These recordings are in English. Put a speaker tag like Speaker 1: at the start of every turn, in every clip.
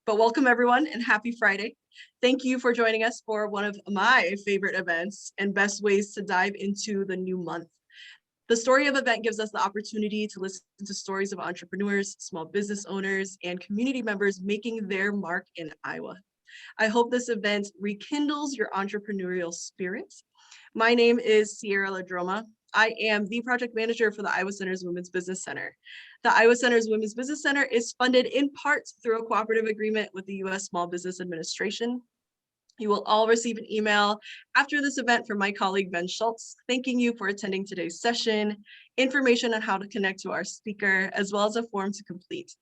Speaker 1: But welcome everyone and happy Friday. Thank you for joining us for one of my favorite events and best ways to dive into the new month. The Story of event gives us the opportunity to listen to stories of entrepreneurs, small business owners, and community members making their mark in Iowa. I hope this event rekindles your entrepreneurial spirit. My name is Sierra Ladroma. I am the project manager for the Iowa Center's Women's Business Center. The Iowa Center's Women's Business Center is funded in part through a cooperative agreement with the U.S. Small Business Administration. You will all receive an email after this event from my colleague, Ben Schultz, thanking you for attending today's session, information on how to connect to our speaker, as well as a form to complete.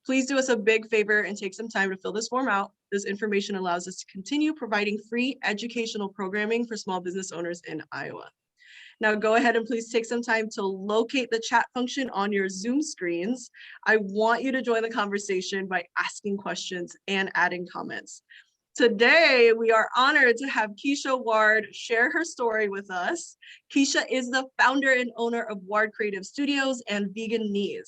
Speaker 1: Please do us a big favor and take some time to fill this form out. This information allows us to continue providing free educational programming for small business owners in Iowa. Now go ahead and please take some time to locate the chat function on your Zoom screens. I want you to join the conversation by asking questions and adding comments. Today, we are honored to have Keesha Ward share her story with us. Keesha is the founder and owner of Ward Creative Studios and Veganism.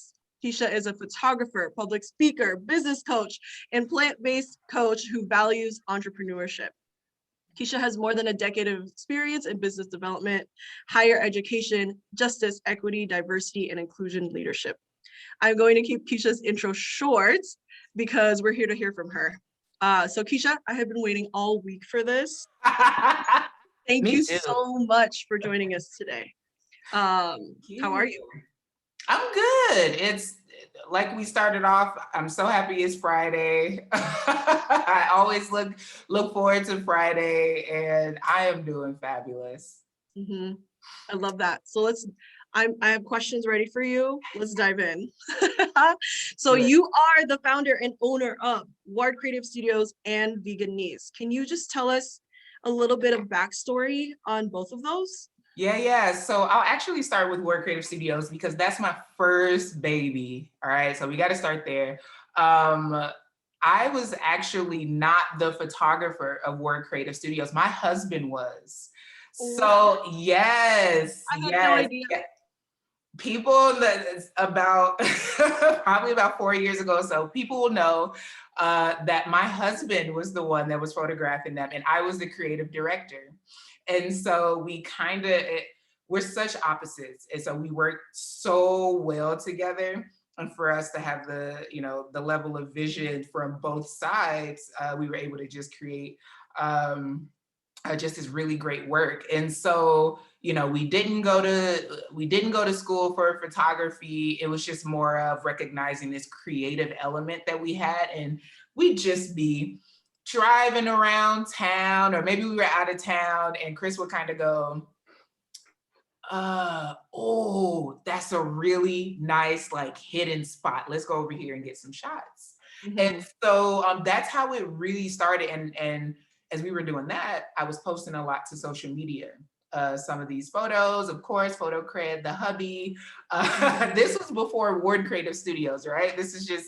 Speaker 1: Keesha is a photographer, public speaker, business coach, and plant-based coach who values entrepreneurship. Keesha has more than a decade of experience in business development, higher education, justice, equity, diversity, and inclusion leadership. I'm going to keep Keesha's intro short because we're here to hear from her. So Keesha, I have been waiting all week for this. Thank you so much for joining us today. How are you?
Speaker 2: I'm good. It's like we started off, I'm so happy it's Friday. I always look forward to Friday, and I am doing fabulous.
Speaker 1: Mm-hmm. I love that. So I have questions ready for you. Let's dive in. So you are the founder and owner of Ward Creative Studios and Veganism. Can you just tell us a little bit of backstory on both of those?
Speaker 2: Yeah. So I'll actually start with Ward Creative Studios because that's my first baby. All right, so we got to start there. I was actually not the photographer of Ward Creative Studios. My husband was. So yes,
Speaker 1: I had no idea.
Speaker 2: People about probably about 4 years ago, so people will know that my husband was the one that was photographing them, and I was the creative director. And so we're such opposites, and so we work so well together. And for us to have the level of vision from both sides, we were able to just create just this really great work. And so, we didn't go to school for photography. It was just more of recognizing this creative element that we had, and we'd just be driving around town, or maybe we were out of town, and Chris would kind of go, oh, that's a really nice hidden spot. Let's go over here and get some shots. Mm-hmm. And so that's how it really started. And as we were doing that, I was posting a lot to social media. Some of these photos, of course, photo cred, the hubby. This was before Ward Creative Studios, right? This is just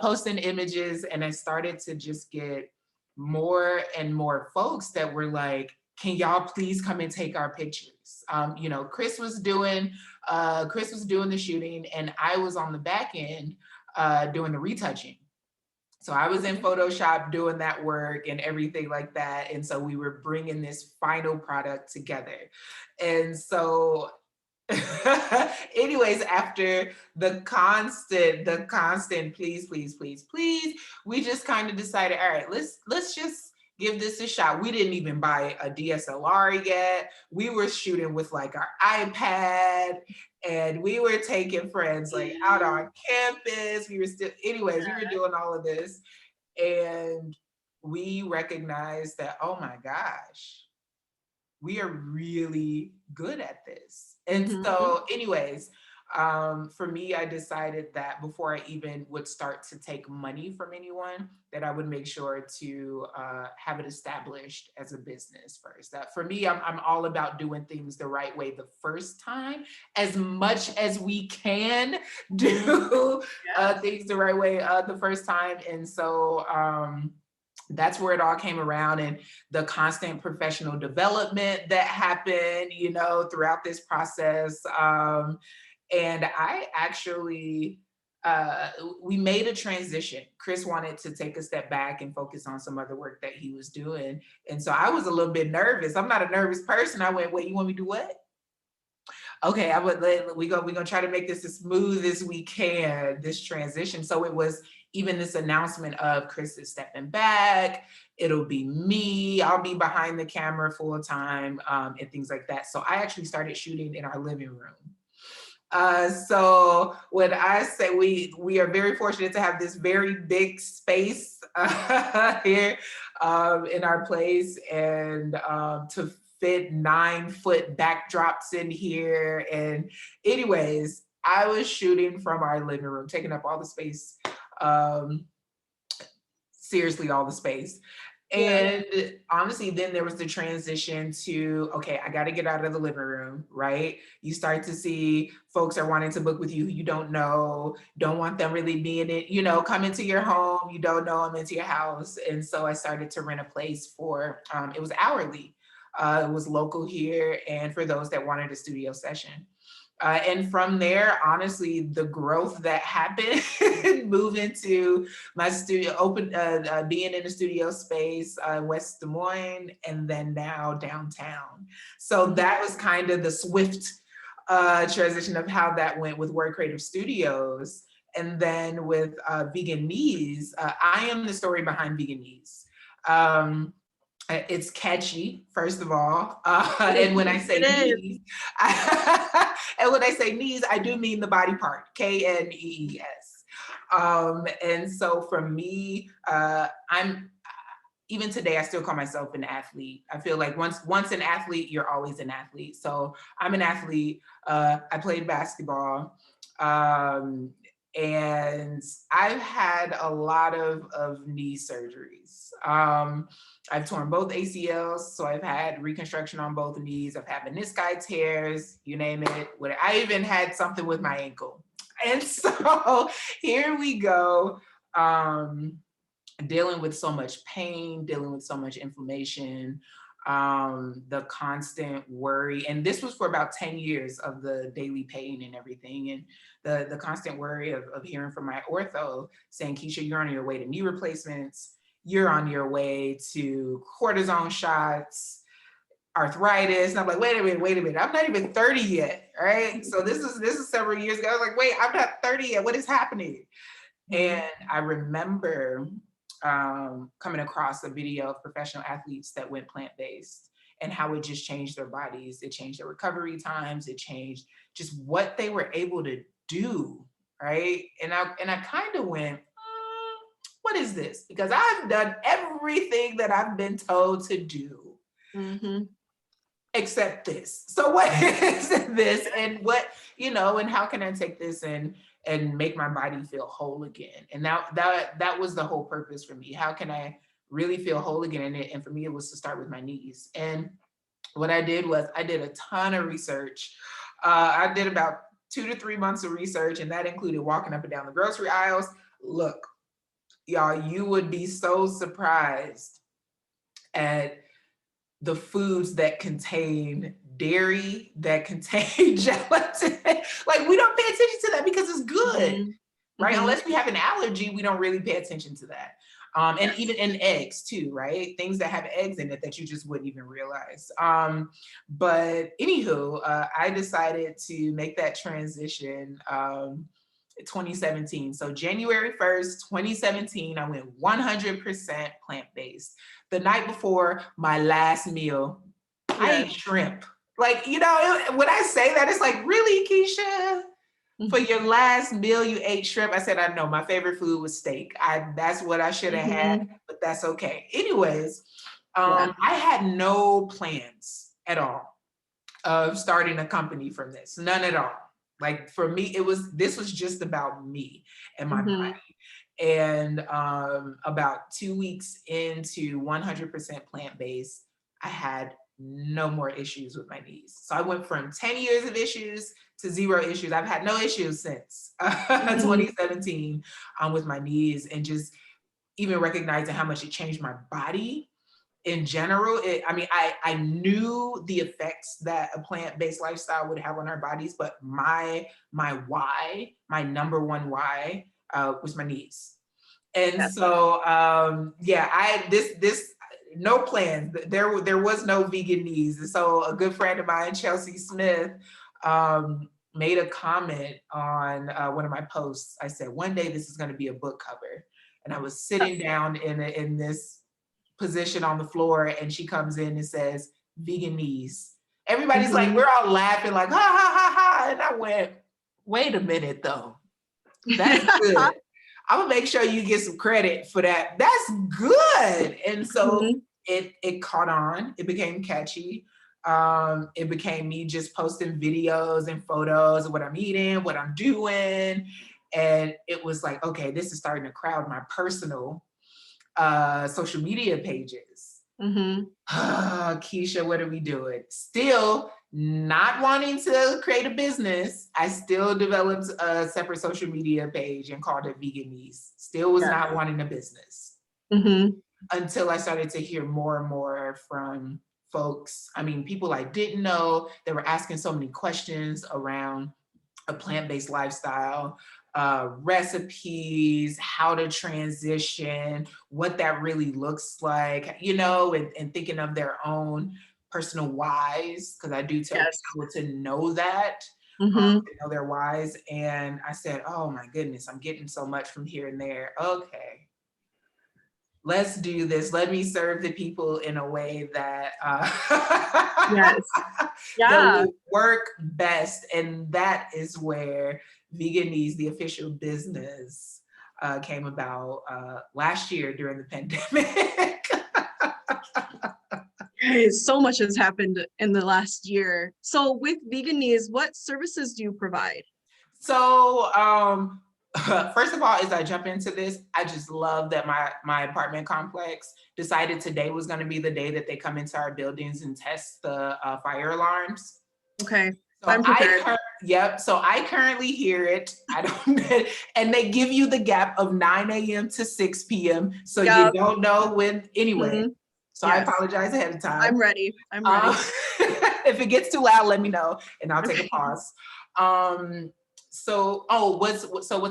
Speaker 2: posting images, and I started to just get more and more folks that were like, can y'all please come and take our pictures? Chris was doing the shooting, and I was on the back end doing the retouching. So I was in Photoshop doing that work and everything like that. And so we were bringing this final product together. And so anyways, after the constant please, we just kind of decided, all right, let's just give this a shot. We didn't even buy a DSLR yet. We were shooting with our iPad, and we were taking friends out on campus. We were doing all of this, and we recognized that, oh my gosh, we are really good at this. And so anyways, for me, I decided that before I even would start to take money from anyone, that I would make sure to have it established as a business first. For me, I'm all about doing things the right way the first time, as much as we can do things the right way the first time. And so that's where it all came around, and the constant professional development that happened, throughout this process. And I actually we made a transition. Chris wanted to take a step back and focus on some other work that he was doing. And so I was a little bit nervous. I'm not a nervous person. I went, wait, you want me to do what? Okay, we're gonna try to make this as smooth as we can, this transition. So it was even this announcement of Chris is stepping back. It'll be me. I'll be behind the camera full time, and things like that. So I actually started shooting in our living room. So when I say we are very fortunate to have this very big space here in our place, and to fit 9-foot backdrops in here. And anyways, I was shooting from our living room, taking up all the space, seriously, all the space. And honestly, then there was the transition to, okay, I got to get out of the living room, right? You start to see folks are wanting to book with you who you don't know, don't want them really being it, come into your home, you don't know them, into your house. And so I started to rent a place for, it was hourly. It was local here, and for those that wanted a studio session. And from there, honestly, the growth that happened, moving to my studio, being in a studio space, West Des Moines, and then now downtown. So that was kind of the swift transition of how that went with Word Creative Studios. And then with Veganism, I am the story behind Veganism. It's catchy, first of all. And when I say knees, and when I say knees, I do mean the body part, KNEES. And so for me, even today, I still call myself an athlete. I feel like once an athlete, you're always an athlete. So I'm an athlete. I played basketball. And I've had a lot of knee surgeries. I've torn both ACLs, so I've had reconstruction on both knees. I've had menisci tears, you name it. I even had something with my ankle. And so here we go, dealing with so much pain, dealing with so much inflammation, the constant worry. And this was for about 10 years of the daily pain and everything. And the constant worry of hearing from my ortho saying, Keesha, you're on your way to knee replacements. You're on your way to cortisone shots, arthritis. And I'm like, wait a minute. I'm not even 30 yet, right? So this is several years ago. I was like, wait, I'm not 30 yet. What is happening? And I remember coming across a video of professional athletes that went plant-based and how it just changed their bodies. It changed their recovery times. It changed just what they were able to do, right? And I kind of went, what is this? Because I've done everything that I've been told to do, except this. So what is this? And what, and how can I take this and make my body feel whole again? And that was the whole purpose for me. How can I really feel whole again? And for me, it was to start with my knees. And what I did was I did a ton of research. I did about 2 to 3 months of research, and that included walking up and down the grocery aisles. Look, y'all, you would be so surprised at the foods that contain dairy, that contain gelatin. Like, we don't pay attention to that because it's good, right? Unless we have an allergy, we don't really pay attention to that. And even in eggs too, right? Things that have eggs in it that you just wouldn't even realize. But anywho, I decided to make that transition 2017. So January 1st, 2017, I went 100% plant-based. The night before my last meal, I ate shrimp. Like, when I say that, it's like, really, Keesha? For your last meal, you ate shrimp? I said, I know, my favorite food was steak. That's what I should have had, but that's okay. Anyways, I had no plans at all of starting a company from this, none at all. Like, for me, this was just about me and my body. And about 2 weeks into 100% plant-based, I had no more issues with my knees. So I went from 10 years of issues to 0 issues. I've had no issues since 2017 with my knees, and just even recognizing how much it changed my body in general, I knew the effects that a plant-based lifestyle would have on our bodies, but my why, my number one why, was my needs. And
Speaker 1: Yes.
Speaker 2: so, this no plans. There was no vegan needs. And so a good friend of mine, Chelsea Smith, made a comment on one of my posts. I said, one day this is going to be a book cover. And I was sitting down in this position on the floor, and she comes in and says, vegan knees. Everybody's like, we're all laughing like, ha, ha, ha, ha. And I went, wait a minute though. That's good. I'm gonna make sure you get some credit for that. That's good. And so it caught on. It became catchy. It became me just posting videos and photos of what I'm eating, what I'm doing. And it was like, okay, this is starting to crowd my personal social media pages. Keesha, what are we doing? Still not wanting to create a business, I still developed a separate social media page and called it Veganism. Still was not wanting a business until I started to hear more and more from folks. I mean, people I didn't know. They were asking so many questions around a plant-based lifestyle, recipes, how to transition, what that really looks like, you know, and thinking of their own personal whys, because I do tell people to know that, to know their whys. And I said, oh my goodness, I'm getting so much from here and there. Okay, let's do this. Let me serve the people in a way that that will work best. And that is where Veganism, the official business, came about last year during the pandemic.
Speaker 1: So much has happened in the last year. So with Veganism, what services do you provide?
Speaker 2: So first of all, as I jump into this, I just love that my apartment complex decided today was going to be the day that they come into our buildings and test the fire alarms.
Speaker 1: Okay.
Speaker 2: So so I currently hear it. I don't, and they give you the gap of 9 a.m. to 6 p.m. So you don't know when, anyway. So I apologize ahead of time.
Speaker 1: I'm ready. I'm ready.
Speaker 2: If it gets too loud, let me know and I'll take a pause. What's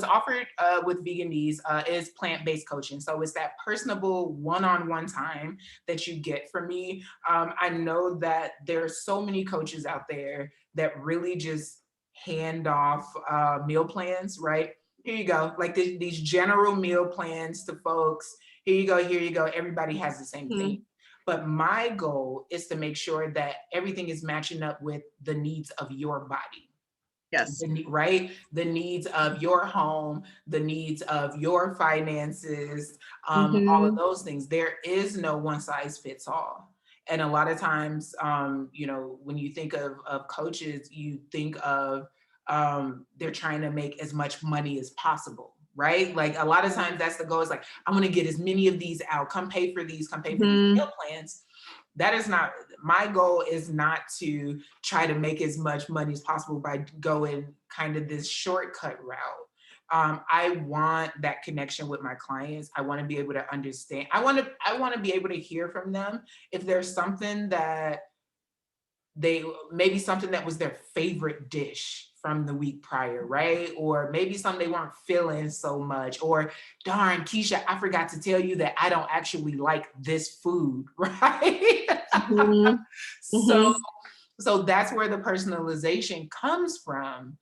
Speaker 2: offered with Veganism is plant-based coaching. So it's that personable one-on-one time that you get from me. I know that there's so many coaches out there that really just hand off meal plans, right? Here you go, like these general meal plans to folks. Here you go, everybody has the same thing. But my goal is to make sure that everything is matching up with the needs of your body.
Speaker 1: Yes.
Speaker 2: Right? The needs of your home, the needs of your finances, all of those things. There is no one size fits all. And a lot of times, you know, when you think of coaches, you think of they're trying to make as much money as possible, right? Like a lot of times that's the goal, is like, I'm going to get as many of these out, come pay for these meal plans. That is not, my goal is not to try to make as much money as possible by going kind of this shortcut route. I want that connection with my clients. I want to be able to understand. I want to be able to hear from them if there's something that maybe something that was their favorite dish from the week prior, right? Or maybe something they weren't feeling so much, or darn, Keesha, I forgot to tell you that I don't actually like this food, right? So that's where the personalization comes from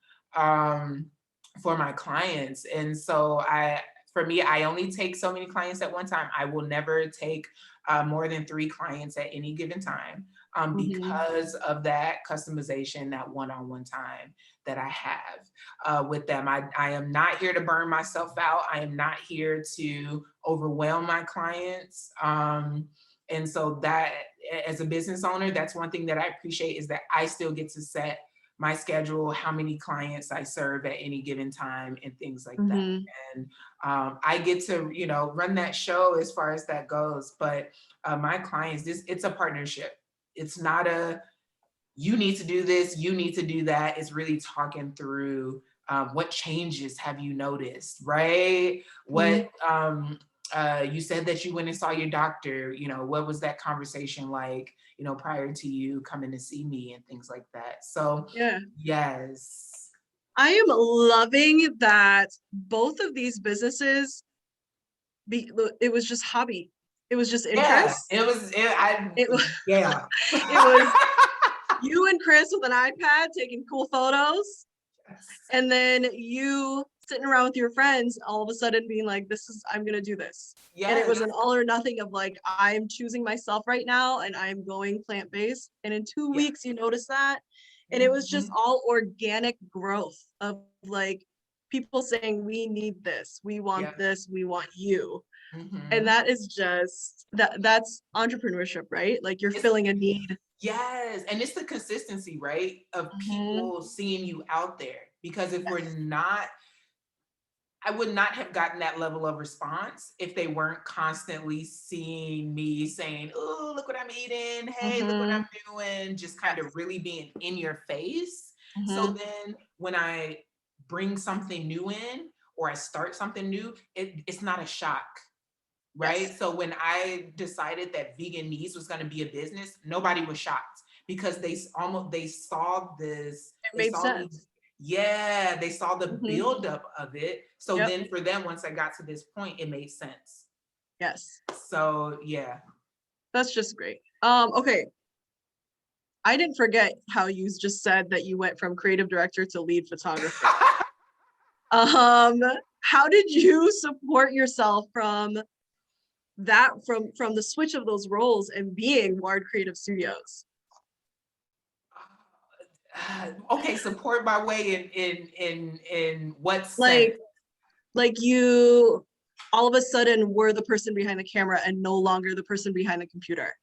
Speaker 2: for my clients. And so for me, I only take so many clients at one time. I will never take more than 3 clients at any given time. Because of that customization, that one-on-one time that I have with them. I am not here to burn myself out. I am not here to overwhelm my clients. And so that, as a business owner, that's one thing that I appreciate, is that I still get to set my schedule, how many clients I serve at any given time, and things like that. And I get to, you know, run that show as far as that goes. But my clients, it's a partnership. It's not you need to do this, you need to do that. It's really talking through what changes have you noticed, right? What you said that you went and saw your doctor. You know, what was that conversation like, you know, prior to you coming to see me and things like that. So
Speaker 1: Yeah.
Speaker 2: yes.
Speaker 1: I am loving that both of these businesses, it was just hobby. It was just
Speaker 2: Yeah,
Speaker 1: interest.
Speaker 2: it
Speaker 1: It was,
Speaker 2: yeah.
Speaker 1: it was you and Chris with an iPad taking cool photos. And then you sitting around with your friends, all of a sudden being like, I'm going to do this. And it
Speaker 2: Yes,
Speaker 1: was an all or nothing of like, I'm choosing myself right now and I'm going plant-based. And in 2
Speaker 2: yeah.
Speaker 1: weeks, you notice that. And it was just
Speaker 2: Mhm.
Speaker 1: all organic growth of like people saying, we need this, we want
Speaker 2: Yeah.
Speaker 1: this, we want you. And
Speaker 2: Mhm.
Speaker 1: that is just that's entrepreneurship, right? Like you're
Speaker 2: It's
Speaker 1: filling a need.
Speaker 2: yes, and it's the consistency, right, of
Speaker 1: Mhm.
Speaker 2: people seeing you out there. Because if we're
Speaker 1: Yes.
Speaker 2: not, I would not have gotten that level of response if they weren't constantly seeing me saying, "Oh, look what I'm eating. Hey, look what I'm
Speaker 1: Mhm.
Speaker 2: doing." Just kind of
Speaker 1: Yes.
Speaker 2: really being in your face. So
Speaker 1: Mhm.
Speaker 2: then when I bring something new in or I start something new, it's not a shock. Right.
Speaker 1: Yes.
Speaker 2: So when I decided that Vegan Needs was going to be a business, nobody was shocked because they saw this,
Speaker 1: It
Speaker 2: they
Speaker 1: made
Speaker 2: saw these,
Speaker 1: sense.
Speaker 2: yeah, they saw the
Speaker 1: Mhm.
Speaker 2: buildup of it. So
Speaker 1: Yep.
Speaker 2: then for them, once I got to this point, it made sense.
Speaker 1: Yes.
Speaker 2: So yeah.
Speaker 1: That's just great. Okay. I didn't forget how you just said that you went from creative director to lead photographer. Um, how did you support yourself from from the switch of those roles and being Ward Creative Studios?
Speaker 2: Okay, support my way in what sense?
Speaker 1: Like you all of a sudden were the person behind the camera and no longer the person behind the computer.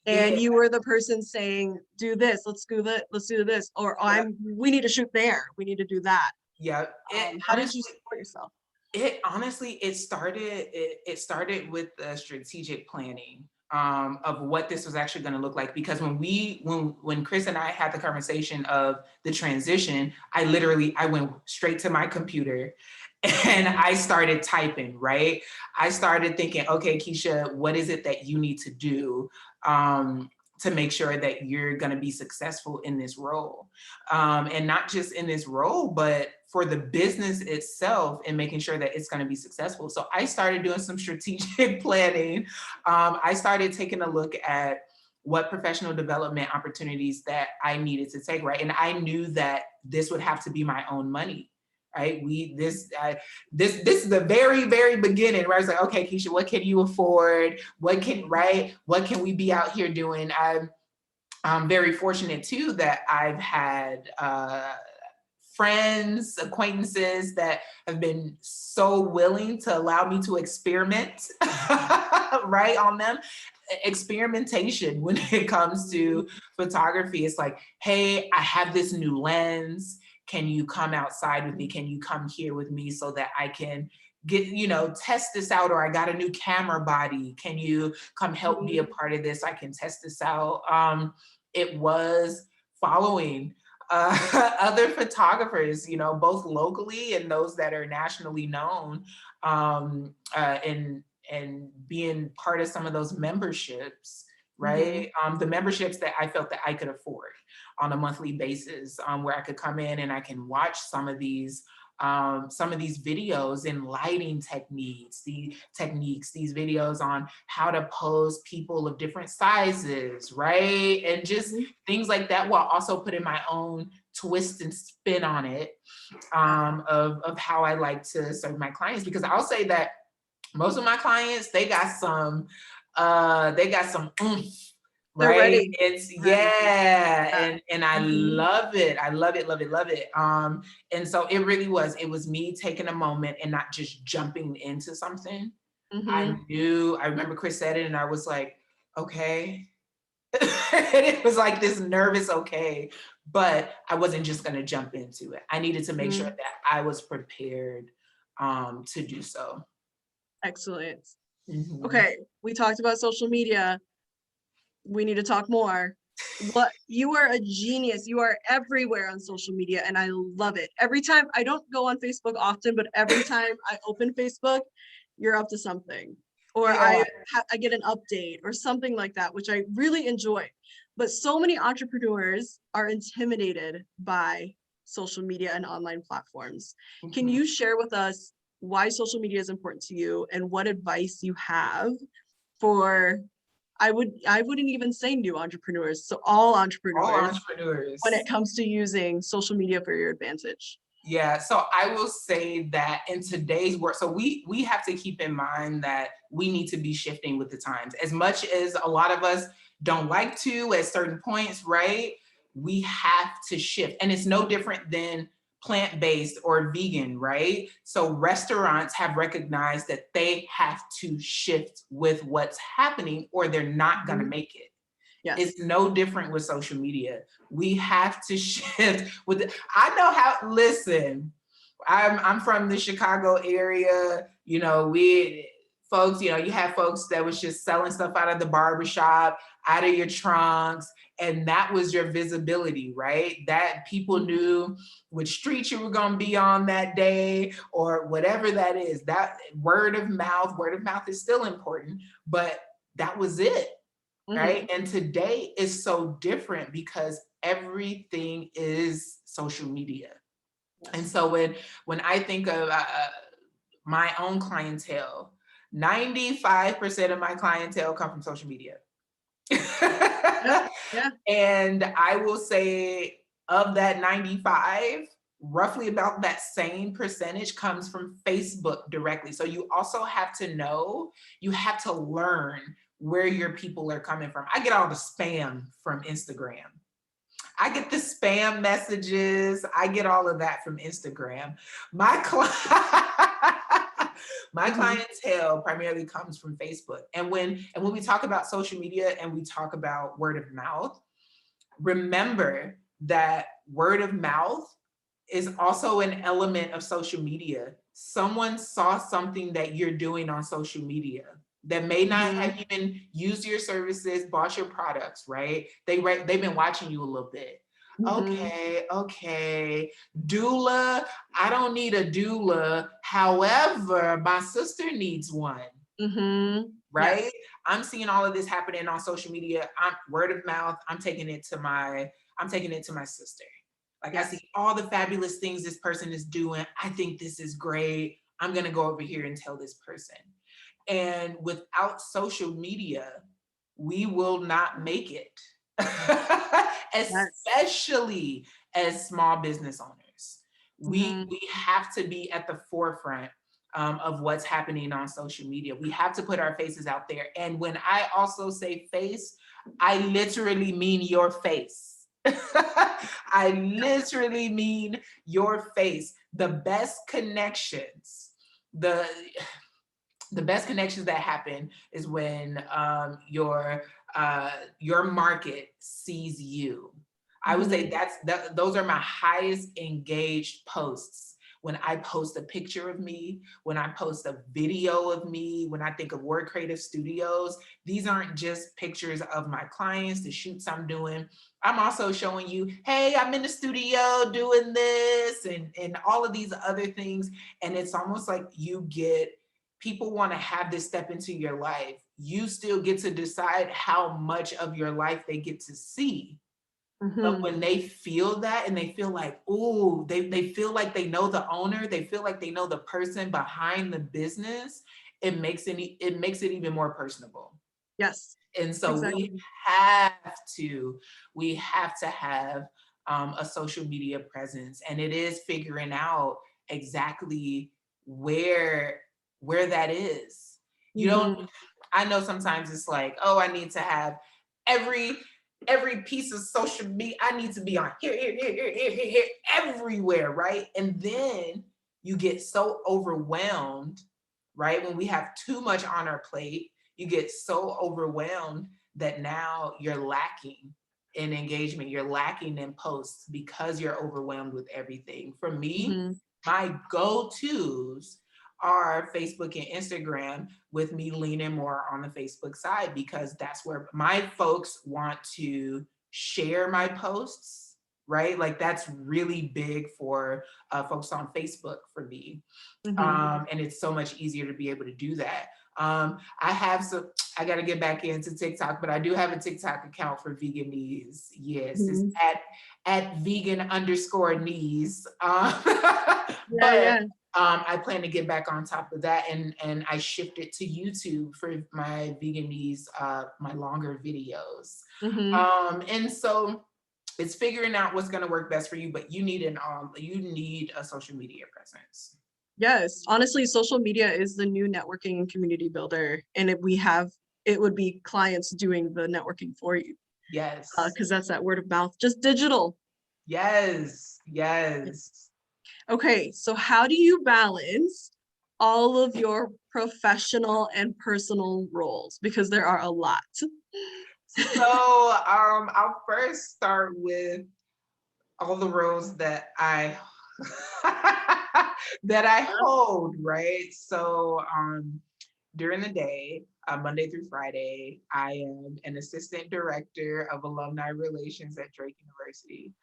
Speaker 1: And
Speaker 2: Yeah,
Speaker 1: you were the person saying, do this, let's do this, or
Speaker 2: yeah,
Speaker 1: we need to shoot there, we need to do that.
Speaker 2: yeah.
Speaker 1: How did you support yourself?
Speaker 2: It honestly, it started with the strategic planning of what this was actually going to look like. Because when Chris and I had the conversation of the transition, I went straight to my computer and I started typing. Right, I started thinking, okay, Keesha, what is it that you need to do to make sure that you're going to be successful in this role, and not just in this role, but for the business itself and making sure that it's going to be successful. So I started doing some strategic planning. I started taking a look at what professional development opportunities that I needed to take, right? And I knew that this would have to be my own money, right? This is the very beginning, where I was like, okay, Keesha, what can you afford? What can we be out here doing? I'm very fortunate too that I've had friends, acquaintances that have been so willing to allow me to experiment, right, on them. Experimentation when it comes to photography. It's like, hey, I have this new lens. Can you come outside with me? Can you come here with me so that I can test this out? Or I got a new camera body. Can you come help be a part of this? I can test this out. It was following other photographers, both locally and those that are nationally known, and being part of some of those memberships, right? The memberships that I felt that I could afford on a monthly basis, where I could come in and I can watch some of these videos in lighting techniques, these videos on how to pose people of different sizes, right? And just things like that, while also putting my own twist and spin on it, of how I like to serve my clients. Because I'll say that most of my clients, they got some oomph,
Speaker 1: They're
Speaker 2: right?
Speaker 1: ready.
Speaker 2: It's
Speaker 1: Ready.
Speaker 2: yeah,
Speaker 1: Yeah.
Speaker 2: and I love it. I love it, love it, love it. And so it was me taking a moment and not just jumping into something. I remember Chris said it and I was like, okay. And it was like this nervous okay, but I wasn't just gonna jump into it. I needed to make sure that I was prepared to do so.
Speaker 1: Excellent.
Speaker 2: Mhm.
Speaker 1: Okay, we talked about social media. We need to talk more. You are a genius. You are everywhere on social media, and I love it. Every time I don't go on Facebook often, but every time I open Facebook, you're up to something. or
Speaker 2: Yeah.
Speaker 1: I get an update or something like that, which I really enjoy. But so many entrepreneurs are intimidated by social media and online platforms. Can
Speaker 2: Mhm.
Speaker 1: you share with us why social media is important to you and what advice you have for, I wouldn't even say new entrepreneurs, so all
Speaker 2: All
Speaker 1: entrepreneurs when
Speaker 2: entrepreneurs.
Speaker 1: it comes to using social media for your advantage?
Speaker 2: Yeah, so I will say that in today's world, so we have to keep in mind that we need to be shifting with the times. As much as a lot of us don't like to at certain points, right? We have to shift. And it's no different than plant-based or vegan, right? So restaurants have recognized that they have to shift with what's happening or they're not going to make it.
Speaker 1: Yes.
Speaker 2: It's no different with social media. We have to shift with I know how, listen, I'm from the Chicago area, you know, we folks, you know, you have folks that was just selling stuff out of the barbershop, out of your trunks, and that was your visibility, right? That people knew which street you were going to be on that day or whatever that is. That word of mouth is still important, but that was it. Right. And today is so different because everything is social media. And so when I think of my own clientele, 95% of my clientele come from social media.
Speaker 1: Yeah, yeah.
Speaker 2: And I will say of that 95, roughly about that same percentage comes from Facebook directly. So you also have to know, you have to learn where your people are coming from. I get all the spam from Instagram. I get the spam messages. I get all of that from Instagram. My my clientele primarily comes from Facebook. And when we talk about social media and we talk about word of mouth, remember that word of mouth is also an element of social media. Someone saw something that you're doing on social media that may not have even used your services, bought your products, right? They've been watching you a little bit. Okay. Doula, I don't need a doula. However, my sister needs one. Right?
Speaker 1: Yes.
Speaker 2: I'm seeing all of this happening on social media. I'm word of mouth. I'm taking it to my sister. Like I see all the fabulous things this person is doing. I think this is great. I'm going to go over here and tell this person. And without social media, we will not make it, especially as small business owners. We have to be at the forefront of what's happening on social media. We have to put our faces out there. And when I also say face, I literally mean your face. I literally mean your face. The best connections, the best connections that happen is when your market sees you. I would say those are my highest engaged posts. When I post a picture of me, when I post a video of me, when I think of Word Creative Studios, these aren't just pictures of my clients, the shoots I'm doing. I'm also showing you, hey, I'm in the studio doing this and all of these other things. And it's almost like people want to have this step into your life. You still get to decide how much of your life they get to see. But when they feel that and they feel like, ooh, they feel like they know the owner, they feel like they know the person behind the business, it makes it even more personable.
Speaker 1: Yes.
Speaker 2: And so
Speaker 1: Exactly.
Speaker 2: we have to have a social media presence, and it is figuring out exactly where that is. You don't, I know sometimes it's like, oh, I need to have every piece of social media, I need to be on here, everywhere, right? And then you get so overwhelmed, right? When we have too much on our plate, you get so overwhelmed that now you're lacking in engagement, you're lacking in posts because you're overwhelmed with everything. For me, my go-tos are Facebook and Instagram, with me leaning more on the Facebook side because that's where my folks want to share my posts, right? Like that's really big for folks on Facebook for me. And it's so much easier to be able to do that. I got to get back into TikTok, but I do have a TikTok account for Veganese. Yes, it's
Speaker 1: Mhm.
Speaker 2: at vegan_knees.
Speaker 1: Yeah,
Speaker 2: But
Speaker 1: yeah.
Speaker 2: I plan to get back on top of that, and I shifted to YouTube for my Veganese, my longer videos.
Speaker 1: Hmm.
Speaker 2: And so it's figuring out what's going to work best for you, but you need a social media presence.
Speaker 1: Yes, honestly, social media is the new networking and community builder, and it would be clients doing the networking for you,
Speaker 2: Yes.
Speaker 1: because that's that word of mouth, just digital.
Speaker 2: Yes.
Speaker 1: Yeah.
Speaker 2: Yes.
Speaker 1: Okay, so how do you balance all of your professional and personal roles? Because there are a lot.
Speaker 2: So I'll first start with all the roles that I that I hold, right? So during the day, Monday through Friday, I am an assistant director of alumni relations at Drake University.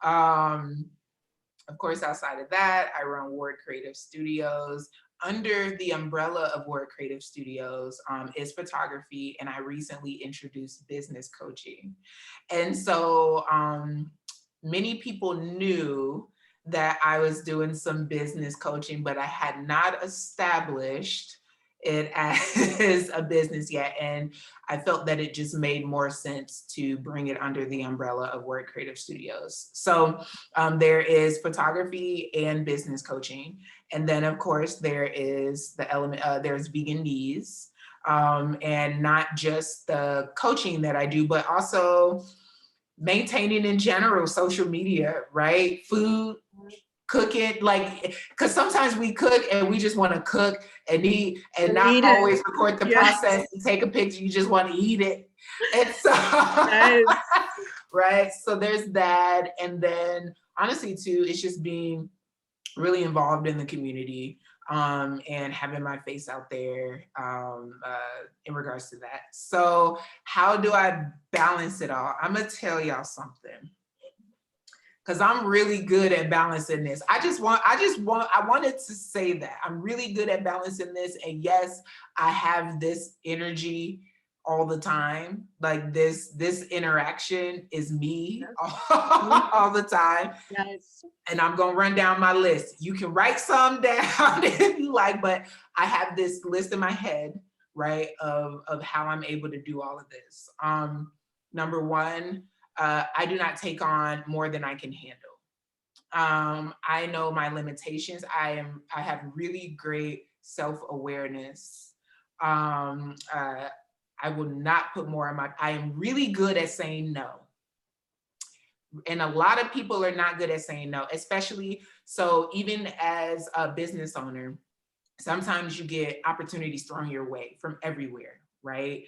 Speaker 2: Um, Of course, outside of that, I run Ward Creative Studios. Under the umbrella of Ward Creative Studios is photography, and I recently introduced business coaching. And so many people knew that I was doing some business coaching, but I had not established it as a business yet. And I felt that it just made more sense to bring it under the umbrella of Word Creative Studios. So there is photography and business coaching. And then of course there is the element, there's Veganese, and not just the coaching that I do, but also maintaining in general social media, right? Food, cooking, like, because sometimes we cook and we just want to cook and eat and
Speaker 1: And
Speaker 2: not
Speaker 1: eat it.
Speaker 2: always record the
Speaker 1: Yeah.
Speaker 2: process and take a picture. You just want to eat it. And so,
Speaker 1: Yes.
Speaker 2: right? So there's that. And then honestly, too, it's just being really involved in the community, and having my face out there, in regards to that. So how do I balance it all? I'm gonna tell y'all something, because I'm really good at balancing this. I wanted to say that I'm really good at balancing this. And yes, I have this energy all the time. Like this interaction is me all the time.
Speaker 1: Yes.
Speaker 2: And I'm gonna run down my list. You can write some down if you like, but I have this list in my head, right, of how I'm able to do all of this. Number one, I do not take on more than I can handle. I know my limitations. I have really great self-awareness. I will not put more on I am really good at saying no. And a lot of people are not good at saying no, especially, so even as a business owner, sometimes you get opportunities thrown your way from everywhere, right?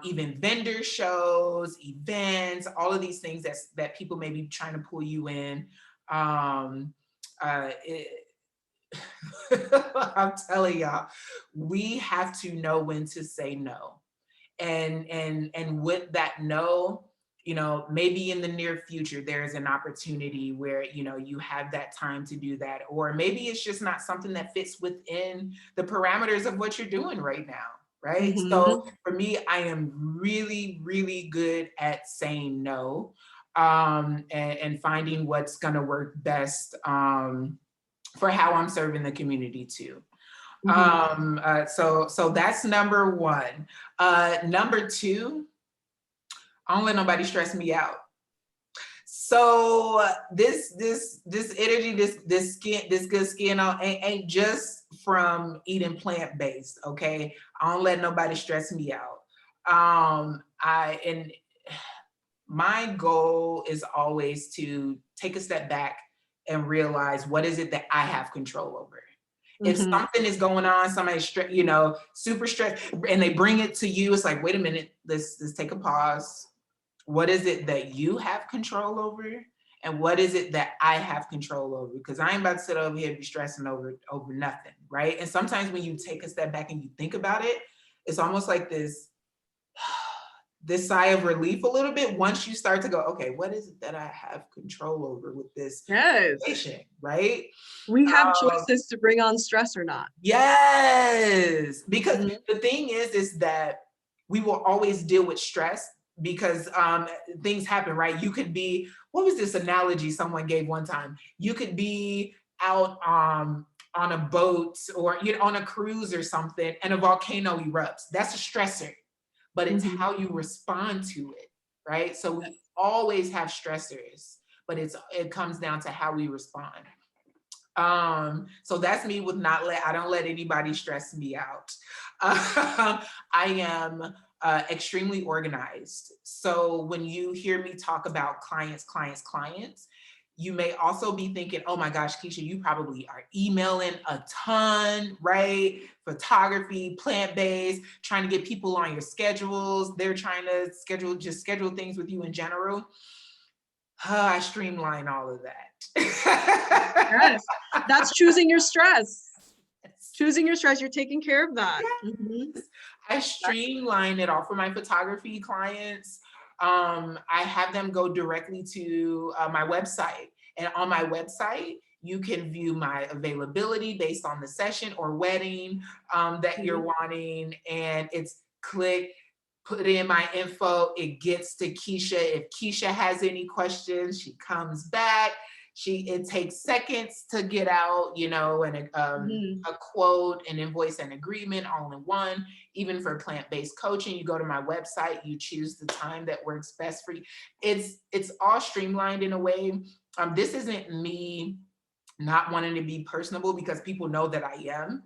Speaker 2: Even vendor shows, events, all of these things that people may be trying to pull you in. Um, it, I'm telling y'all, we have to know when to say no. And with that no, maybe in the near future there's an opportunity where you have that time to do that, or maybe it's just not something that fits within the parameters of what you're doing right now, right?
Speaker 1: Hmm.
Speaker 2: So for me, I am really, really good at saying no, and finding what's going to work best, for how I'm serving the community too.
Speaker 1: Hmm.
Speaker 2: So that's number one. Number two, I don't let nobody stress me out. So this energy, this skin, this good skin on ain't just from eating plant-based, okay? I don't let nobody stress me out. And my goal is always to take a step back and realize what is it that I have control over. If
Speaker 1: Hmm.
Speaker 2: something is going on, somebody's super stressed, and they bring it to you, it's like, wait a minute, let's take a pause. What is it that you have control over? And what is it that I have control over? Because I ain't about to sit over here and be stressing over nothing, right? And sometimes when you take a step back and you think about it, it's almost like this sigh of relief a little bit once you start to go, okay, what is it that I have control over with this
Speaker 1: Yes.
Speaker 2: situation, right?
Speaker 1: We have choices to bring on stress or not.
Speaker 2: Yes, because the thing is that we will always deal with stress because things happen, right? You could be, what was this analogy someone gave one time? You could be out on a boat or on a cruise or something, and a volcano erupts. That's a stressor, but it's how you respond to it, right? So we always have stressors, but it comes down to how we respond. So that's me with I don't let anybody stress me out. I am extremely organized. So when you hear me talk about clients, you may also be thinking, oh my gosh, Keesha, you probably are emailing a ton, right? Photography, plant-based, trying to get people on your schedules. They're trying to schedule things with you in general. I streamline all of that.
Speaker 1: Yes, that's choosing your stress. Choosing your stress, you're taking care of that.
Speaker 2: Yes. I streamline it all for my photography clients. I have them go directly to my website, and on my website, you can view my availability based on the session or wedding that you're wanting, and it's click, put in my info, it gets to Keesha. If Keesha has any questions, she comes back. It takes seconds to get out, and a quote, an invoice, and agreement all in one. Even for plant-based coaching, you go to my website, you choose the time that works best for you. It's all streamlined in a way. This isn't me not wanting to be personable, because people know that I am.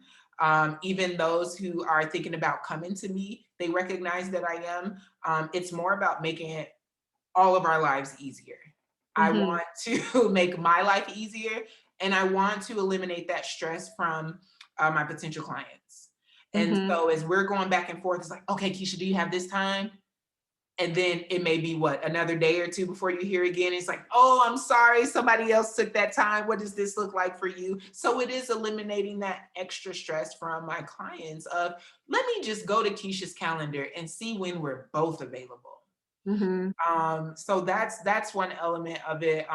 Speaker 2: Even those who are thinking about coming to me, they recognize that I am. It's more about making all of our lives easier. I want to make my life easier, and I want to eliminate that stress from my potential clients. And so as we're going back and forth, it's like, okay, Keesha, do you have this time? And then it may be another day or two before you hear again. It's like, oh, I'm sorry, somebody else took that time. What does this look like for you? So it is eliminating that extra stress from my clients of, let me just go to Keesha's calendar and see when we're both available. So that's one element of it.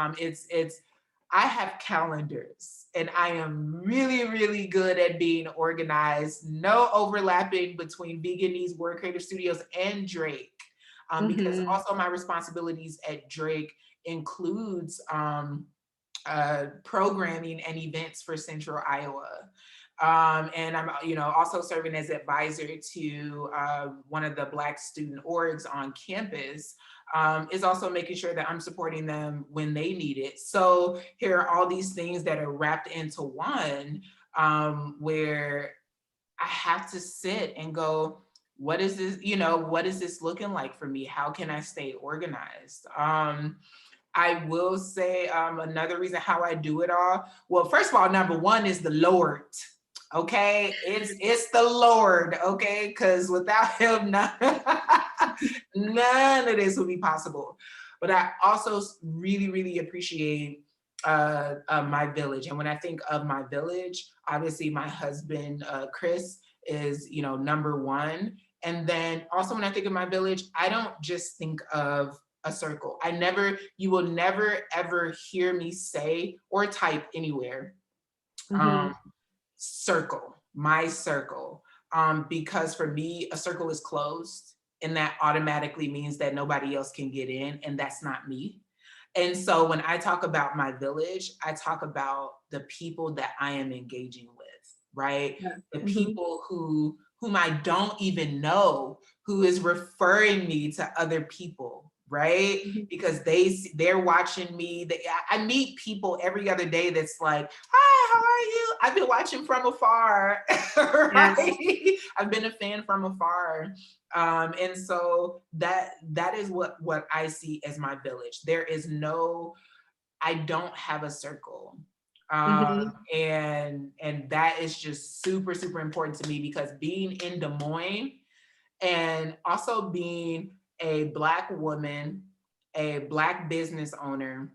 Speaker 2: I have calendars, and I am really, really good at being organized. No overlapping between Veganism, Word Creative Studios, and Drake. Because also my responsibilities at Drake includes programming and events for Central Iowa. And I'm, also serving as advisor to one of the Black student orgs on campus, is also making sure that I'm supporting them when they need it. So here are all these things that are wrapped into one, where I have to sit and go, what is this, what is this looking like for me? How can I stay organized? I will say another reason how I do it all. Well, first of all, number one is the Lord. Okay, it's the Lord. Okay, because without Him, none of this would be possible. But I also really, really appreciate my village. And when I think of my village, obviously my husband, Chris, is, number one. And then also when I think of my village, I don't just think of a circle. You will never, ever hear me say or type anywhere, circle, my circle. Because for me, a circle is closed, and that automatically means that nobody else can get in, and that's not me. And so when I talk about my village, I talk about the people that I am engaging with, right? The people whom I don't even know, who is referring me to other people, right? Because they're watching me. I meet people every other day that's like, hi, how are you? I've been watching from afar, right? Yes. I've been a fan from afar. And so that is what I see as my village. I don't have a circle. And that is just super, super important to me, because being in Des Moines and also being a Black woman, a Black business owner,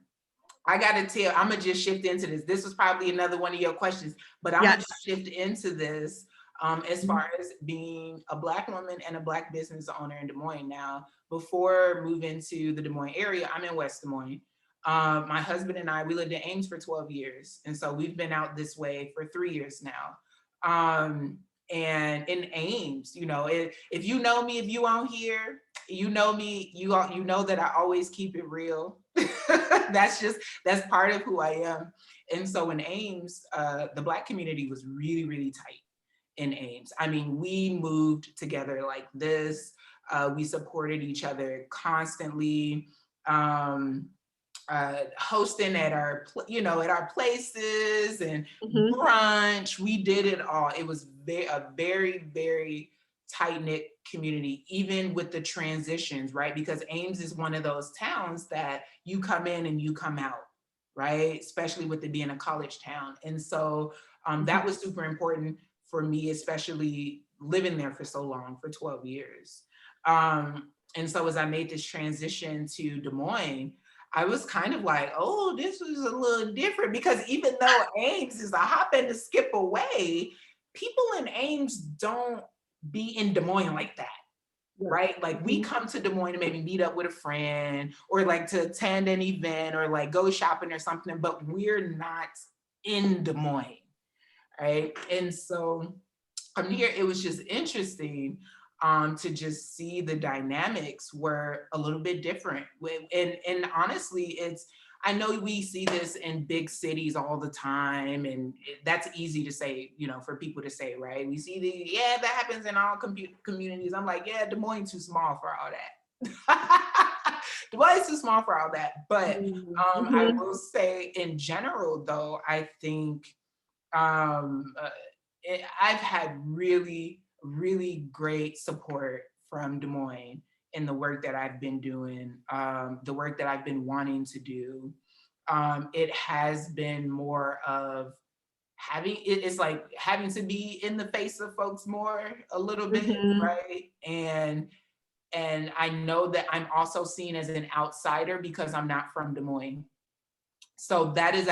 Speaker 2: I gotta tell, I'm gonna just shift into this. This was probably another one of your questions, but I'm gonna just shift into this. as far as being a Black woman and a Black business owner in Des Moines. Now, before moving to the Des Moines area, I'm in West Des Moines. My husband and I, we lived in Ames for 12 years. And so we've been out this way for 3 years now. And in Ames, you know, if you know me, if you on here, you know me, you know that I always keep it real. That's part of who I am. And so in Ames, the Black community was really, really tight in Ames. I mean, we moved together like this. We supported each other constantly. Hosting at our, at our places and brunch. We did it all. It was a very, very tight-knit community, even with the transitions, right? Because Ames is one of those towns that you come in and you come out, right? Especially with it being a college town. And so that was super important for me, especially living there for so long, for 12 years. And so as I made this transition to Des Moines, I was kind of like, oh, this was a little different, because even though Ames is a hop and a skip away, people in Ames don't be in Des Moines like that, right? Like we come to Des Moines to maybe meet up with a friend or like to attend an event or like go shopping or something, but we're not in Des Moines, right? And so from here, it was just interesting to just see the dynamics were a little bit different. And honestly, I know we see this in big cities all the time, and that's easy to say, for people to say, right? We see that happens in all communities. I'm like, yeah, Des Moines too small for all that. Des Moines too small for all that. But I will say in general, though, I think I've had really, really great support from Des Moines in the work that I've been doing, the work that I've been wanting to do. It has been more of it's like having to be in the face of folks more a little bit, right? And I know that I'm also seen as an outsider because I'm not from Des Moines. So that is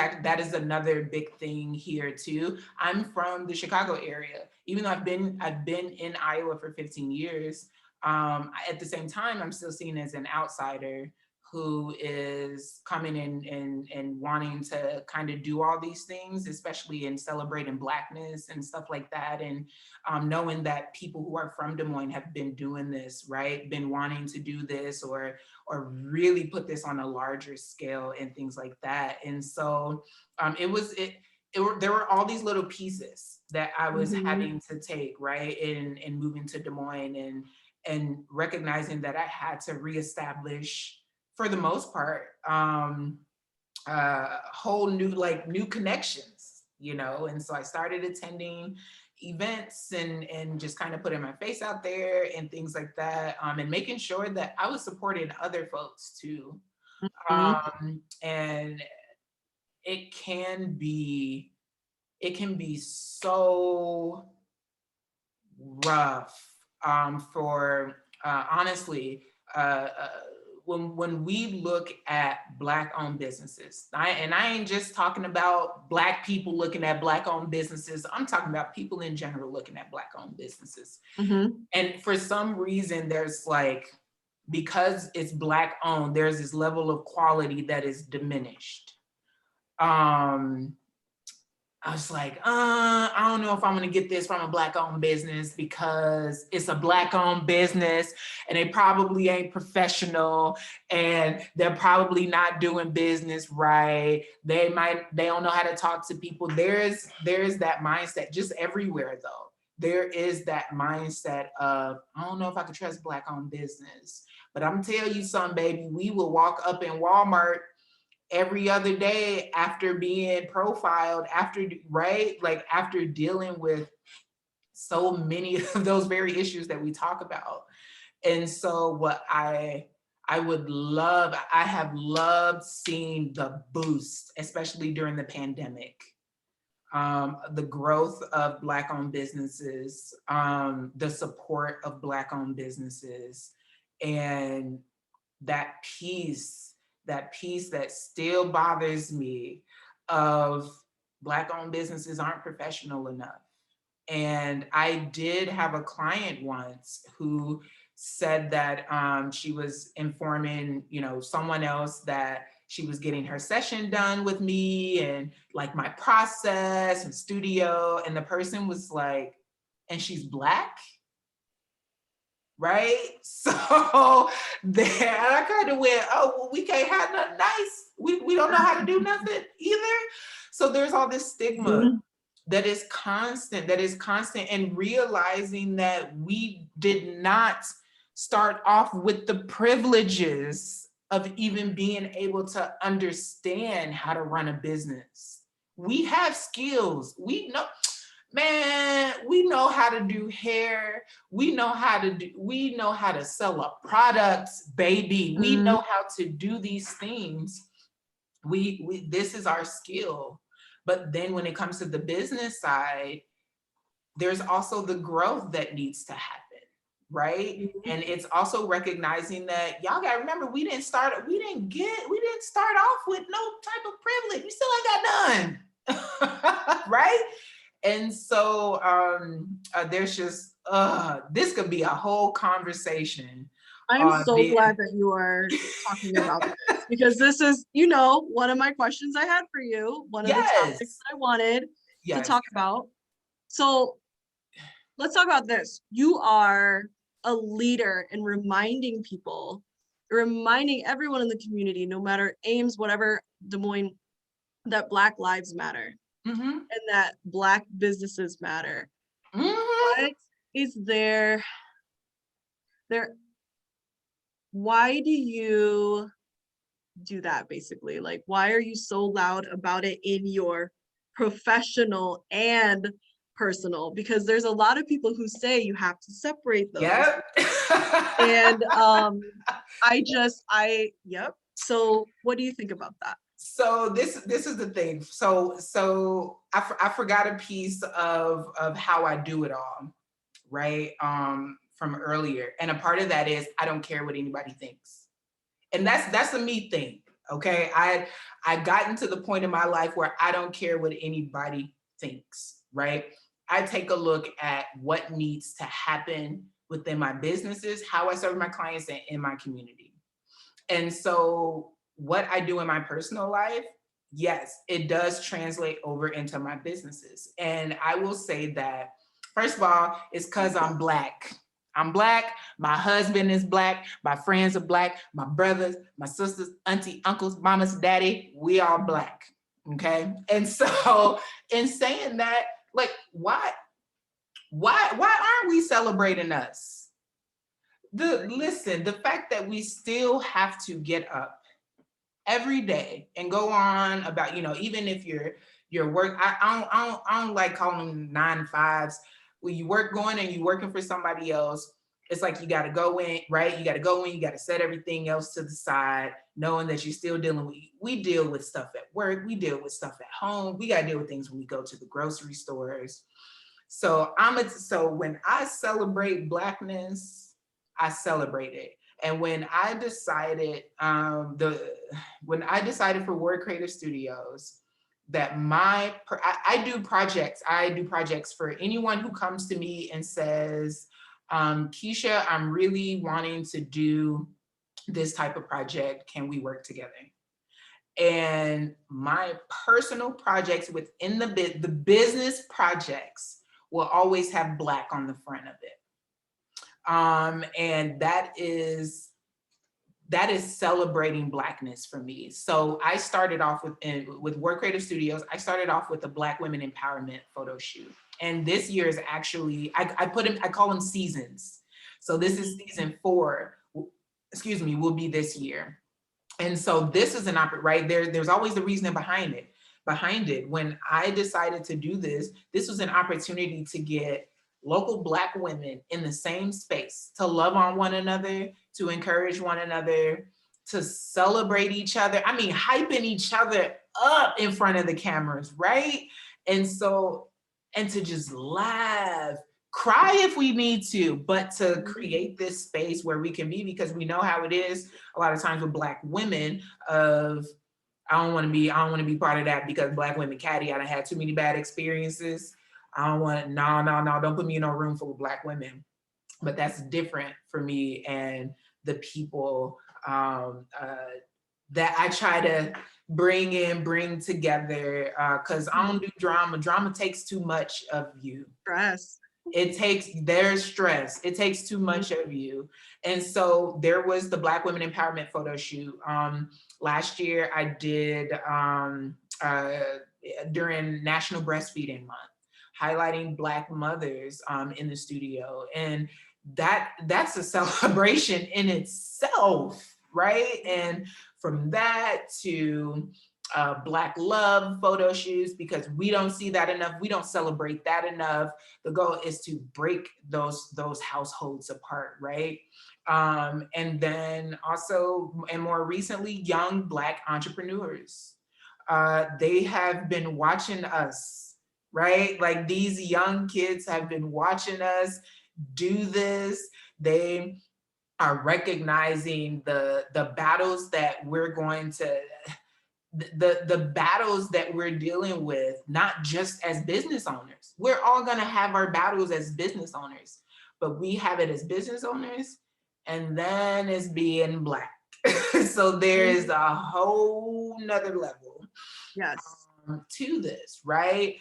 Speaker 2: another big thing here too. I'm from the Chicago area. Even though I've been in Iowa for 15 years, at the same time, I'm still seen as an outsider who is coming in and wanting to kind of do all these things, especially in celebrating Blackness and stuff like that. And knowing that people who are from Des Moines have been doing this, right? Been wanting to do this or really put this on a larger scale and things like that. And so there were all these little pieces that I was having to take, right? In moving to Des Moines and recognizing that I had to reestablish, for the most part, whole new connections, and so I started attending events and just kind of putting my face out there and things like that, and making sure that I was supporting other folks too. And it can be so rough for honestly, when we look at Black-owned businesses, and I ain't just talking about Black people looking at Black-owned businesses, I'm talking about people in general looking at Black-owned businesses. And for some reason, there's because it's Black-owned, there's this level of quality that is diminished. I was like, I don't know if I'm gonna get this from a Black-owned business because it's a Black-owned business and they probably ain't professional and they're probably not doing business right. They don't know how to talk to people. There's that mindset just everywhere though. There is that mindset of, I don't know if I could trust Black-owned business, but I'm gonna tell you something, baby, we will walk up in Walmart every other day after being profiled, after dealing with so many of those very issues that we talk about. And so what I have loved seeing the boost, especially during the pandemic, the growth of Black-owned businesses, the support of Black-owned businesses, and that piece that still bothers me of Black-owned businesses aren't professional enough. And I did have a client once who said that she was informing, someone else that she was getting her session done with me and like my process and studio. And the person was like, and she's Black, right? So there I kind of went, oh, well, we can't have nothing nice. We don't know how to do nothing either. So there's all this stigma that is constant, and realizing that we did not start off with the privileges of even being able to understand how to run a business. We have skills. We know, man, we know how to do hair. We know how to sell a product, baby. We know how to do these things. This is our skill. But then when it comes to the business side, there's also the growth that needs to happen, right? And it's also recognizing that y'all gotta remember, we didn't start off with no type of privilege. We still ain't got none, right? And so there's just, this could be a whole conversation.
Speaker 1: I'm so glad that you are talking about this, because this is, one of my questions I had for you, one of the topics that I wanted to talk about. So let's talk about this. You are a leader in reminding everyone in the community, no matter Ames, whatever, Des Moines, that Black lives matter and that Black businesses matter. What is there? Why do you do that, basically? Like, why are you so loud about it in your professional and personal? Because there's a lot of people who say you have to separate those.
Speaker 2: Yep.
Speaker 1: And yep. So what do you think about that?
Speaker 2: So this is the thing. So I forgot a piece of how I do it all, right? From earlier. And a part of that is I don't care what anybody thinks. And that's a me thing. Okay. I gotten to the point in my life where I don't care what anybody thinks, right? I take a look at what needs to happen within my businesses, how I serve my clients, and in my community. And so what I do in my personal life, yes, it does translate over into my businesses. And I will say that, first of all, it's because I'm Black. I'm Black, my husband is Black, my friends are Black, my brothers, my sisters, auntie, uncles, mamas, daddy, we all Black, okay? And so in saying that, like, why aren't we celebrating us? The fact that we still have to get up every day and go on about, even if your work, I don't like calling them 9-to-5s. When you working for somebody else, it's like you got to go in, right? You got to set everything else to the side, knowing that you're still we deal with stuff at work, we deal with stuff at home, we got to deal with things when we go to the grocery stores. So when I celebrate Blackness, I celebrate it. And when I decided for Word Creative Studios, that I do projects for anyone who comes to me and says, Keesha, I'm really wanting to do this type of project. Can we work together? And my personal projects within the business projects will always have Black on the front of it. And that is celebrating Blackness for me. So I started off with Word Creative Studios. I started off with a Black Women Empowerment photo shoot. And this year is actually, I call them seasons. So this is season 4, will be this year. And so this is an right there. There's always the reasoning behind it. When I decided to do this was an opportunity to get local Black women in the same space, to love on one another, to encourage one another, to celebrate each other. I mean, hyping each other up in front of the cameras, right? And to just laugh, cry if we need to, but to create this space where we can be, because we know how it is a lot of times with Black women of, I don't want to be part of that because Black women catty, I done had too many bad experiences. I don't want, no, don't put me in a room full of Black women. But that's different for me and the people that I try to bring together, because I don't do drama. Drama takes too much of you.
Speaker 1: Stress.
Speaker 2: There's stress. It takes too much of you. And so there was the Black Women Empowerment photo shoot. Last year I did during National Breastfeeding Month, highlighting Black mothers in the studio. And that's a celebration in itself, right? And from that to Black love photo shoots, because we don't see that enough. We don't celebrate that enough. The goal is to break those households apart, right? And then also, and more recently, young Black entrepreneurs. They have been watching us, right? Like these young kids have been watching us do this. They are recognizing the battles that we're going to, the battles that we're dealing with, not just as business owners. We're all going to have our battles as business owners, but we have it as business owners, and then it's being Black. So there is a whole nother level.
Speaker 1: Yes.
Speaker 2: To this, right?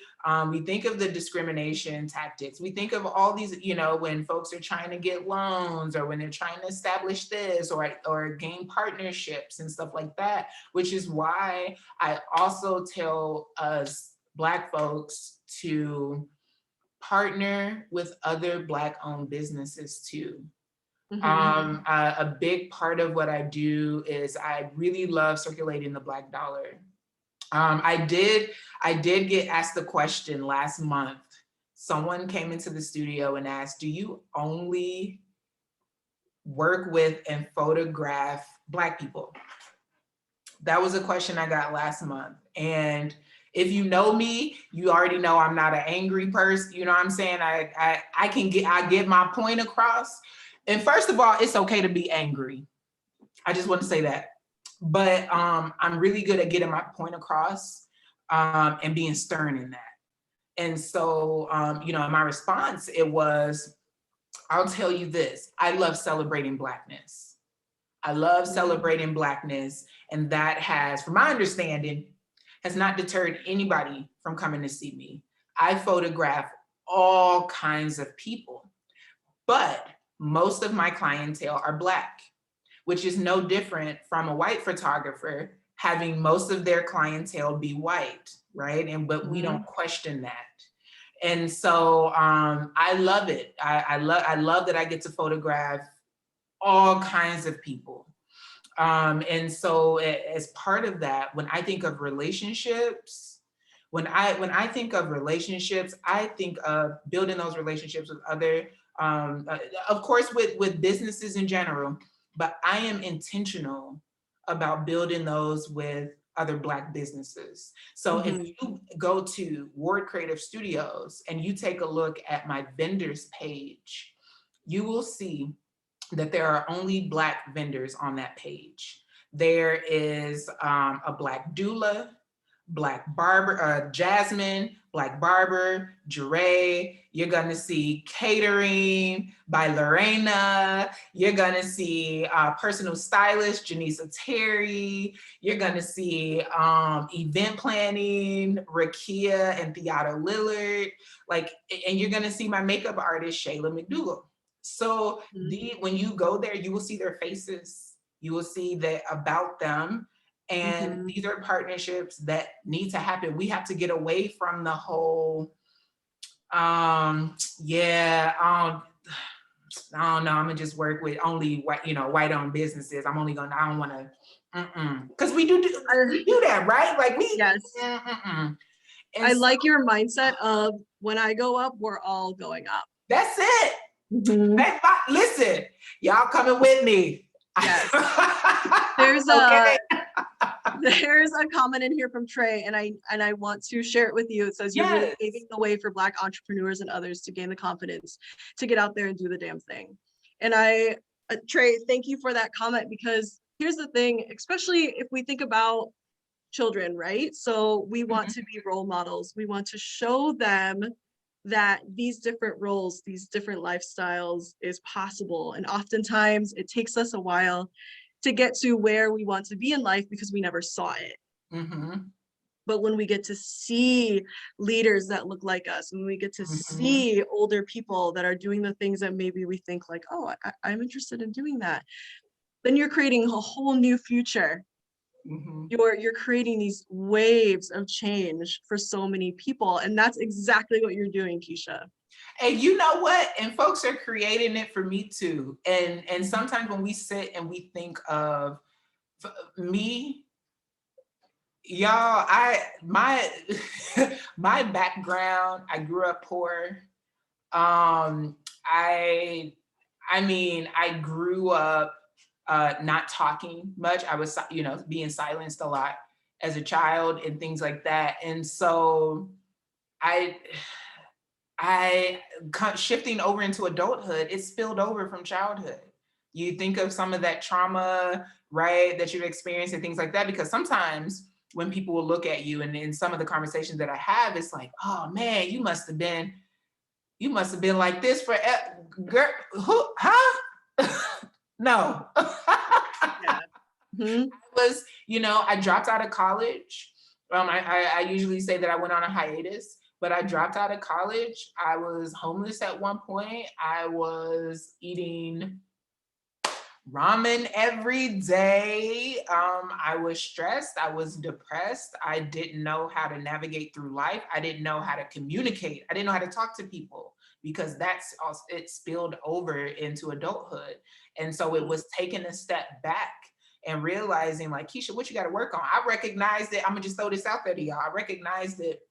Speaker 2: We think of the discrimination tactics. We think of all these, when folks are trying to get loans, or when they're trying to establish this or gain partnerships and stuff like that, which is why I also tell us Black folks to partner with other Black owned businesses too. A big part of what I do is I really love circulating the Black dollar. I did get asked the question last month. Someone came into the studio and asked, do you only work with and photograph Black people? That was a question I got last month. And if you know me, you already know I'm not an angry person. You know what I'm saying? I get my point across. And first of all, it's okay to be angry. I just want to say that. But I'm really good at getting my point across and being stern in that. And so, my response, it was, I'll tell you this, I love celebrating Blackness. I love celebrating Blackness. And that has, from my understanding, has not deterred anybody from coming to see me. I photograph all kinds of people, but most of my clientele are Black, which is no different from a white photographer having most of their clientele be white, right? But we don't question that. And so I love it. I love that I get to photograph all kinds of people. And so as part of that, when I think of relationships, when I think of relationships, I think of building those relationships with other, of course, with businesses in general, but I am intentional about building those with other Black businesses. So if you go to Ward Creative Studios and you take a look at my vendors page, you will see that there are only Black vendors on that page. There is a Black doula, Black barber, Jasmine, Black barber, Jure. You're gonna see catering by Lorena. You're gonna see personal stylist, Janisa Terry. You're gonna see event planning, Rakia and Theato Lillard. And you're gonna see my makeup artist, Shayla McDougall. So when you go there, you will see their faces. You will see that about them. And these are partnerships that need to happen. We have to get away from the whole, I don't know, I'm gonna just work with only white-owned businesses. I don't wanna, because we do that, right? Like we,
Speaker 1: yes. I
Speaker 2: so,
Speaker 1: like your mindset of when I go up, we're all going up.
Speaker 2: That's it. Listen, y'all coming with me.
Speaker 1: Yes. There's a comment in here from Trey, and I want to share it with you. It says, you're really paving the way for Black entrepreneurs and others to gain the confidence to get out there and do the damn thing. And Trey, thank you for that comment, because here's the thing, especially if we think about children, right? So we want to be role models. We want to show them that these different roles, these different lifestyles is possible. And oftentimes it takes us a while to get to where we want to be in life because we never saw it.
Speaker 2: Mm-hmm.
Speaker 1: But when we get to see leaders that look like us, when we get to
Speaker 2: Mm-hmm.
Speaker 1: see older people that are doing the things that maybe we think like, oh, I'm interested in doing that, then you're creating a whole new future.
Speaker 2: Mm-hmm.
Speaker 1: You're creating these waves of change for so many people. And that's exactly what you're doing, Keesha.
Speaker 2: And you know what? And folks are creating it for me too. And sometimes when we sit and we think of me, y'all, my my background, I grew up poor. I mean, I grew up not talking much. I was, being silenced a lot as a child and things like that. And so I shifting over into adulthood, it spilled over from childhood. You think of some of that trauma, right, that you've experienced and things like that, because sometimes when people will look at you and in some of the conversations that I have, it's like, oh man, you must have been like this for girl, who, huh? No.
Speaker 1: Yeah. Mm-hmm.
Speaker 2: I dropped out of college. I usually say that I went on a hiatus, but I dropped out of college. I was homeless at one point. I was eating ramen every day. I was stressed. I was depressed. I didn't know how to navigate through life. I didn't know how to communicate. I didn't know how to talk to people because that's also, it spilled over into adulthood. And so it was taking a step back and realizing like, Keesha, what you got to work on? I recognized it. I'm gonna just throw this out there to y'all. I recognized it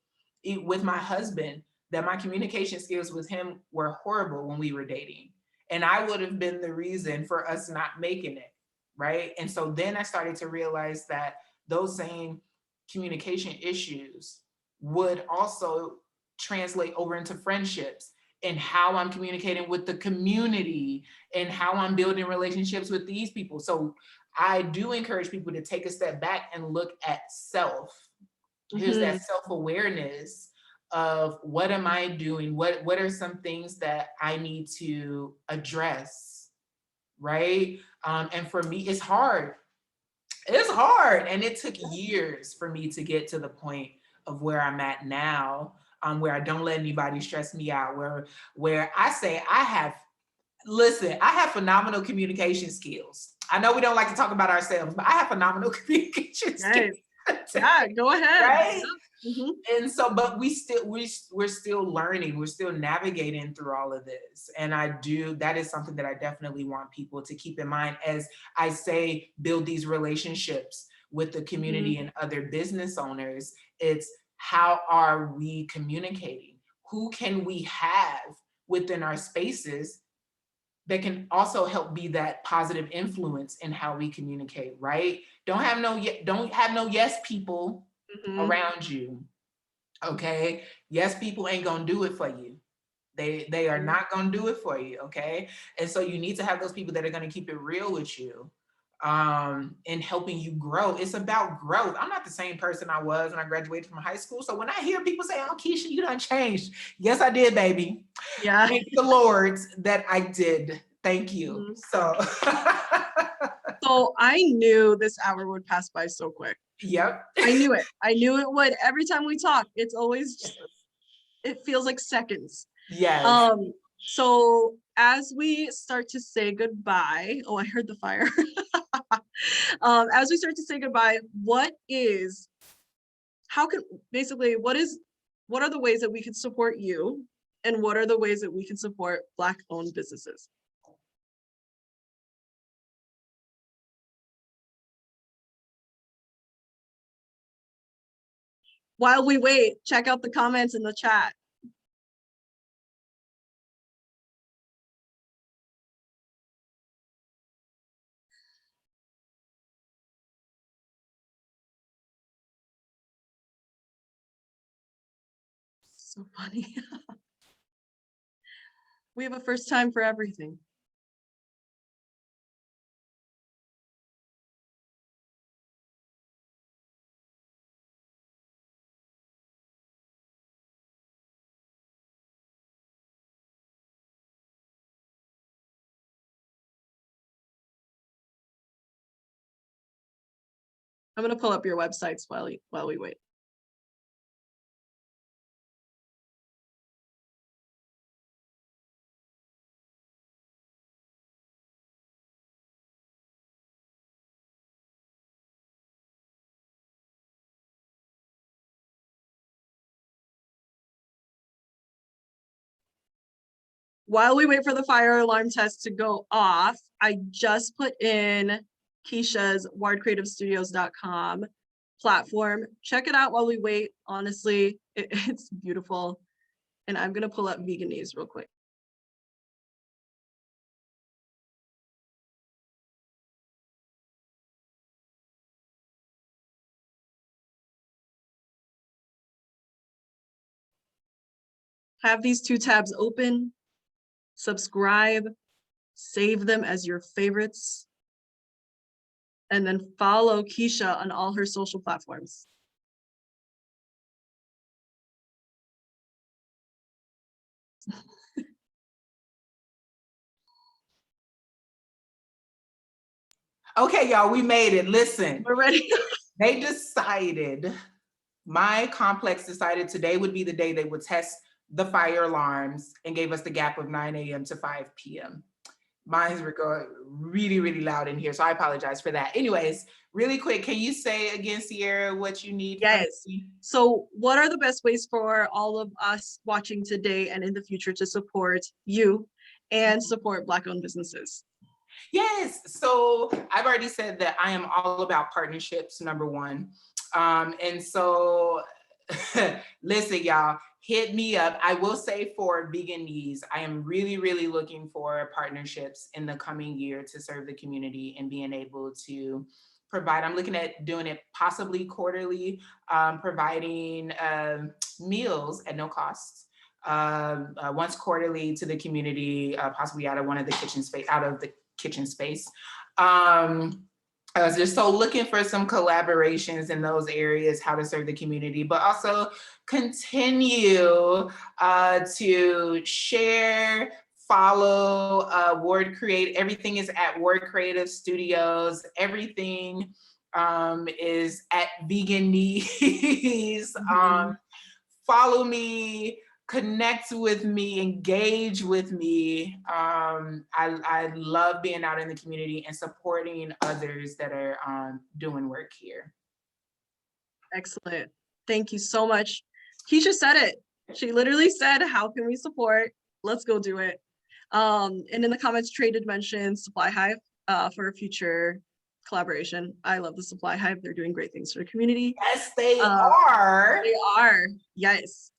Speaker 2: with my husband that my communication skills with him were horrible when we were dating. And I would have been the reason for us not making it, right? And so then I started to realize that those same communication issues would also translate over into friendships and how I'm communicating with the community and how I'm building relationships with these people. So I do encourage people to take a step back and look at self. Here's that self-awareness of what am I doing? What are some things that I need to address, right? And for me, it's hard. It's hard. And it took years for me to get to the point of where I'm at now, where I don't let anybody stress me out, where I say I have phenomenal communication skills. I know we don't like to talk about ourselves, but I have phenomenal communication skills.
Speaker 1: Yeah, go ahead.
Speaker 2: Right?
Speaker 1: Yeah. Mm-hmm.
Speaker 2: And so, but we're still learning, we're still navigating through all of this. And that is something that I definitely want people to keep in mind as I say, build these relationships with the community and other business owners. It's how are we communicating? Who can we have within our spaces that can also help be that positive influence in how we communicate, right? Don't have no yes people around you. Okay. Yes, people ain't gonna do it for you. They are not gonna do it for you. Okay. And so you need to have those people that are gonna keep it real with you and helping you grow. It's about growth. I'm not the same person I was when I graduated from high school. So when I hear people say, oh, Keesha, you done changed. Yes, I did, baby.
Speaker 1: Yeah.
Speaker 2: Thank the Lord that I did. Thank you. So
Speaker 1: So I knew this hour would pass by so quick.
Speaker 2: Yep.
Speaker 1: I knew it. I knew it would. Every time we talk, it's always just, it feels like seconds.
Speaker 2: Yes.
Speaker 1: So as we start to say goodbye, oh, I heard the fire. As we start to say goodbye, what are the ways that we can support you? And what are the ways that we can support Black-owned businesses? While we wait, check out the comments in the chat. So funny. We have a first time for everything. I'm gonna pull up your websites while we wait. While we wait for the fire alarm test to go off, I just put in Keesha's wardcreativestudios.com platform. Check it out while we wait. Honestly, it's beautiful. And I'm gonna pull up Veganism real quick. Have these two tabs open, subscribe, save them as your favorites, and then follow Keesha on all her social platforms.
Speaker 2: Okay, y'all, we made it. Listen,
Speaker 1: We're ready.
Speaker 2: they decided, my complex decided today would be the day they would test the fire alarms and gave us the gap of 9 a.m. to 5 p.m. Mines were going really, really loud in here, so I apologize for that. Anyways, really quick, can you say again, Sierra, what you need?
Speaker 1: Yes. So what are the best ways for all of us watching today and in the future to support you and support Black-owned businesses?
Speaker 2: Yes, so I've already said that I am all about partnerships, number one. And so listen, y'all, hit me up. I will say for Veganism, I am really, really looking for partnerships in the coming year to serve the community and being able to provide. I'm looking at doing it possibly quarterly, providing meals at no cost. Once quarterly to the community, possibly out of the kitchen space. I was just so looking for some collaborations in those areas, how to serve the community, but also continue to share, follow Ward Create. Everything is at Ward Creative Studios. Everything is at Veganism. Follow me, connect with me, engage with me. I love being out in the community and supporting others that are doing work here.
Speaker 1: Excellent. Thank you so much. Keesha said it. She literally said, how can we support? Let's go do it. And in the comments, Trey did mention Supply Hive for a future collaboration. I love the Supply Hive. They're doing great things for the community.
Speaker 2: Yes, they are.
Speaker 1: They are. Yes.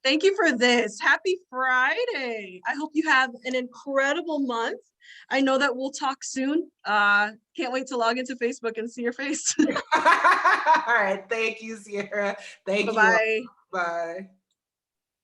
Speaker 1: Thank you for this. Happy Friday. I hope you have an incredible month. I know that we'll talk soon. Can't wait to log into Facebook and see your face.
Speaker 2: All right. Thank you, Sierra. Thank you.
Speaker 1: Bye-bye.
Speaker 2: Bye.